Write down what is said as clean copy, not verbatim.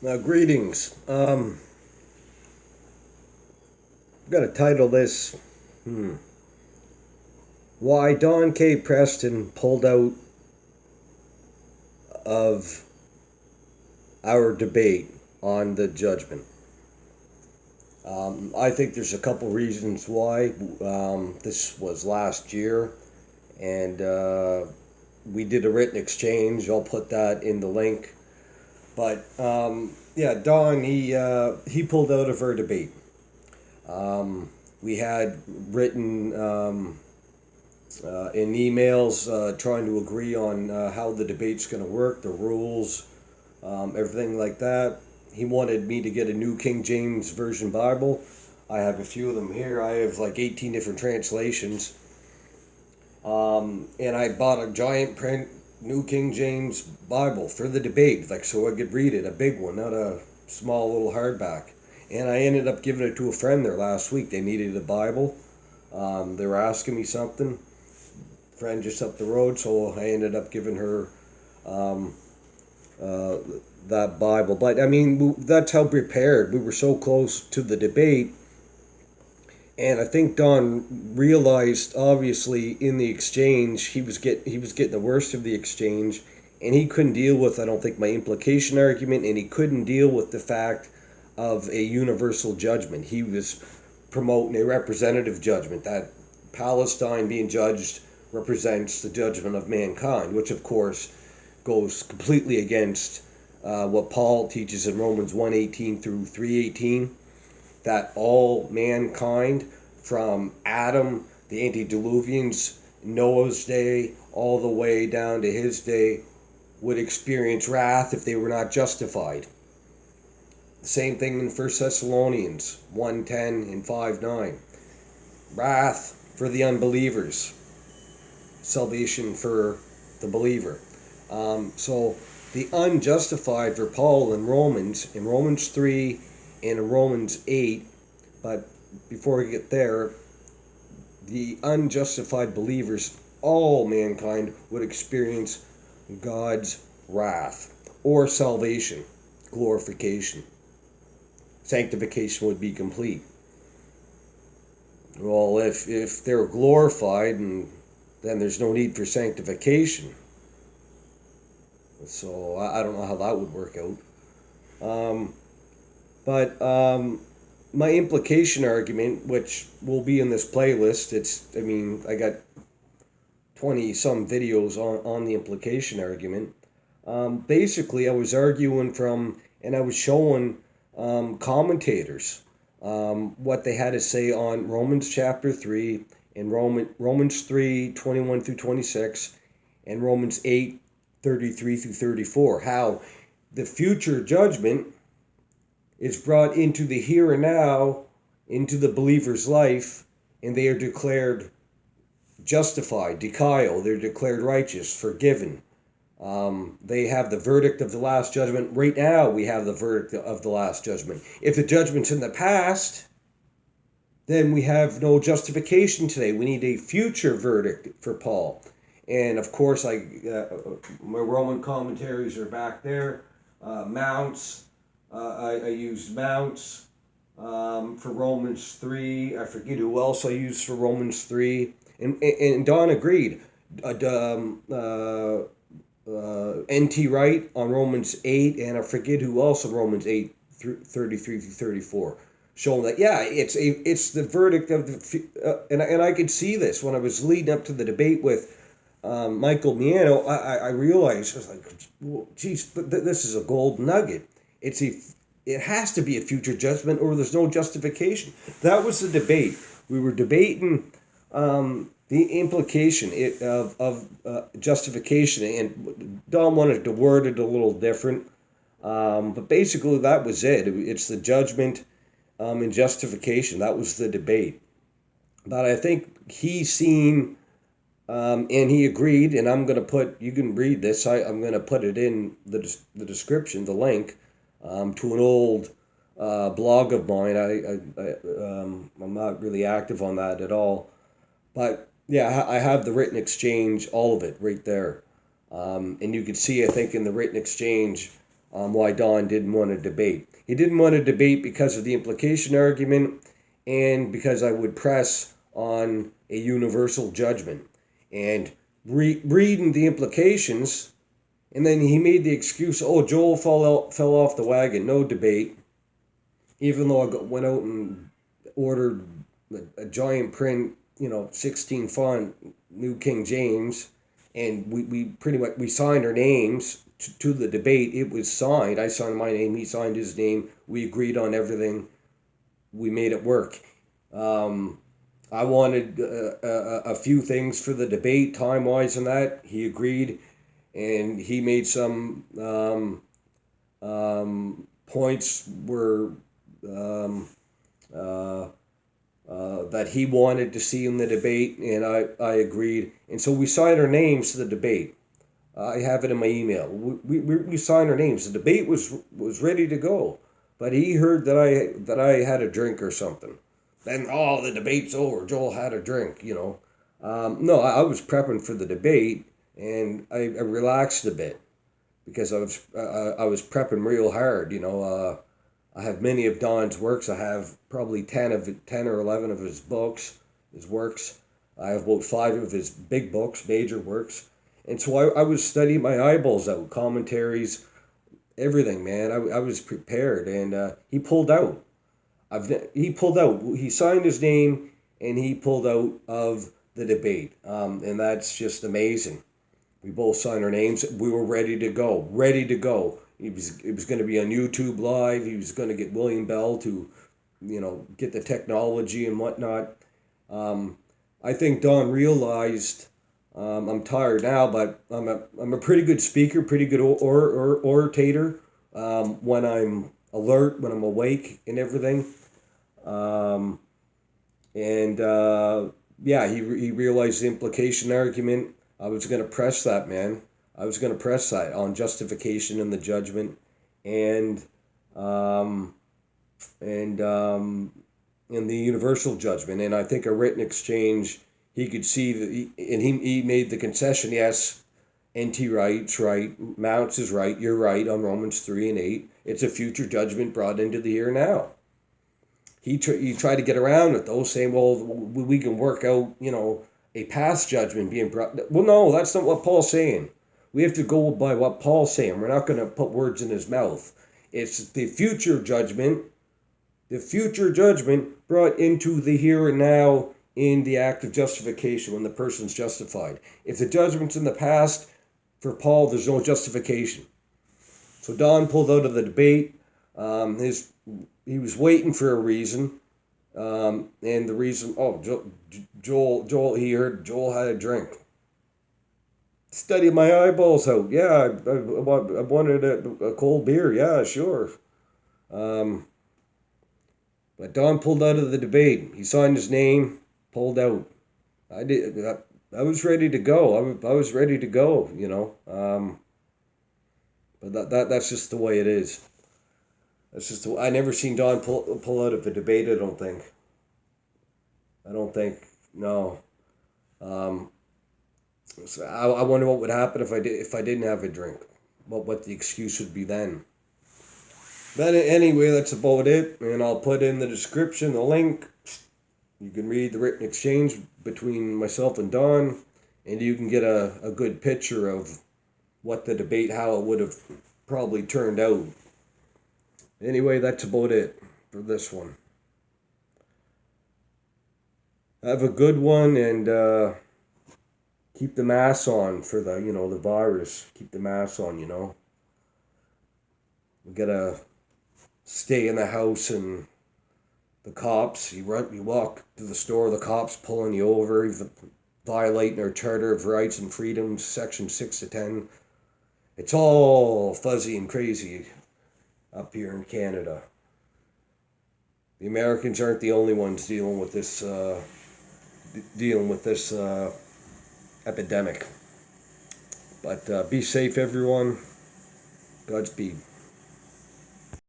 Greetings. I'm gonna title this "Why Don K. Preston Pulled Out of Our Debate on the Judgment." I think there's a couple reasons why. This was last year, and we did a written exchange. I'll put that in the link. But yeah, Don he pulled out of our debate. We had written in emails trying to agree on how the debate's going to work, the rules, everything like that. He wanted me to get a New King James Version Bible. I have a few of them here. I have like 18 different translations. And I bought a giant print New King James Bible for the debate, like so I could read it, a big one, not a small little hardback. And I ended up giving it to a friend there last week. They needed a Bible. They were asking me something. Friend just up the road, so I ended up giving her um, uh, that Bible. But I mean, that's how prepared we were. So close to the debate, and I think Don realized, obviously, in the exchange, he was getting the worst of the exchange, and he couldn't deal with, I don't think, my implication argument, and he couldn't deal with the fact of a universal judgment. He was promoting a representative judgment, that Palestine being judged represents the judgment of mankind, which of course goes completely against what Paul teaches in Romans 1:18 through 3:18, that all mankind from Adam, the antediluvians, Noah's day, all the way down to his day, would experience wrath if they were not justified. Same thing in 1 Thessalonians 1:10 and 5:9. Wrath for the unbelievers, salvation for the believer. So the unjustified for Paul in Romans 3 and in Romans 8, but before we get there, the unjustified believers, all mankind, would experience God's wrath or salvation, glorification. Sanctification would be complete. Well, if they're glorified, and then there's no need for sanctification. So I don't know how that would work out. Um, but my implication argument, which will be in this playlist, I mean, I got 20 some videos on the implication argument. Basically, I was arguing from, and I was showing commentators what they had to say on Romans chapter 3 and Romans 3 21 through 26 and Romans 8 33 through 34. How the future judgment is brought into the here and now, into the believer's life, and they are declared justified, dikaio, they're declared righteous, forgiven. They have the verdict of the last judgment. Right now, we have the verdict of the last judgment. If the judgment's in the past, then we have no justification today. We need a future verdict for Paul. And of course, my Roman commentaries are back there. Mounts, I used Mounts for Romans 3. I forget who else I used for Romans 3. And Don agreed. N.T. Wright on Romans 8, and I forget who else on Romans 8, 33 through 34. Showing that, yeah, it's the verdict of the... and I could see this when I was leading up to the debate with Michael Miano. I realized, I was like, well, geez, this is a gold nugget. It has to be a future judgment, or there's no justification. That was the debate. We were debating the implication of justification, and Don wanted to word it a little different. But basically, that was it. It's the judgment and justification. That was the debate. But I think he seen, and he agreed, and I'm going to put, you can read this, I'm going to put it in the description, the link, to an old blog of mine. I'm not really active on that at all. But yeah, I have the written exchange, all of it right there. And you can see, I think, in the written exchange, why Don didn't want to debate. He didn't want to debate because of the implication argument and because I would press on a universal judgment. And reading the implications, and then he made the excuse, oh, Joel fell off the wagon, no debate. Even though went out and ordered a giant print, 16 font, New King James, and we pretty much, we signed our names to the debate. It was signed. I signed my name, he signed his name. We agreed on everything. We made it work. I wanted a few things for the debate, time-wise and that. He agreed, and he made some points where that he wanted to see in the debate, and I agreed. And so we signed our names to the debate. I have it in my email. We signed our names. The debate was ready to go, but he heard that I had a drink or something. Then, oh, the debate's over. Joel had a drink, No, I was prepping for the debate, and I relaxed a bit because I was prepping real hard, I have many of Don's works. I have probably 10 or 11 of his works. I have about 5 of his big books, major works. And so I was studying my eyeballs out, commentaries, everything, man. I was prepared, and he pulled out. He signed his name, and he pulled out of the debate. And that's just amazing. We both signed our names. We were ready to go. Ready to go. It was going to be on YouTube Live. He was going to get William Bell to, get the technology and whatnot. I think Don realized I'm tired now, but I'm a pretty good speaker, pretty good orator when I'm alert, when I'm awake, and everything. Yeah, he realized the implication argument. I was going to press that, man. I was going to press that on justification and the judgment, and in the universal judgment. And I think a written exchange, he could see and he made the concession. Yes, N.T. Wright's right, Mounts is right. You're right on Romans 3:8. It's a future judgment brought into the here and now. He tried to get around it though, saying, well, we can work out, a past judgment being brought. Well, no, that's not what Paul's saying. We have to go by what Paul's saying. We're not going to put words in his mouth. It's the future judgment brought into the here and now in the act of justification when the person's justified. If the judgment's in the past, for Paul, there's no justification. So Don pulled out of the debate. He was waiting for a reason. And the reason, Joel, he heard Joel had a drink. Study my eyeballs out. Yeah, I wanted a cold beer. Yeah, sure. But Don pulled out of the debate. He signed his name, pulled out. I was ready to go. I was ready to go. But that's just the way it is. That's just I never seen Don pull out of a debate. I don't think. No. So I wonder what would happen if I didn't have a drink. What the excuse would be then. But anyway, that's about it. And I'll put in the description the link. You can read the written exchange between myself and Don, and you can get a good picture of what the debate, how it would have probably turned out. Anyway, that's about it for this one. Have a good one, and keep the mask on for the virus. Keep the mask on, We gotta stay in the house, and the cops, you walk to the store, the cops pulling you over, violating our Charter of Rights and Freedoms, Section 6 to 10. It's all fuzzy and crazy up here in Canada. The Americans aren't the only ones dealing with this epidemic. But be safe, everyone. Godspeed.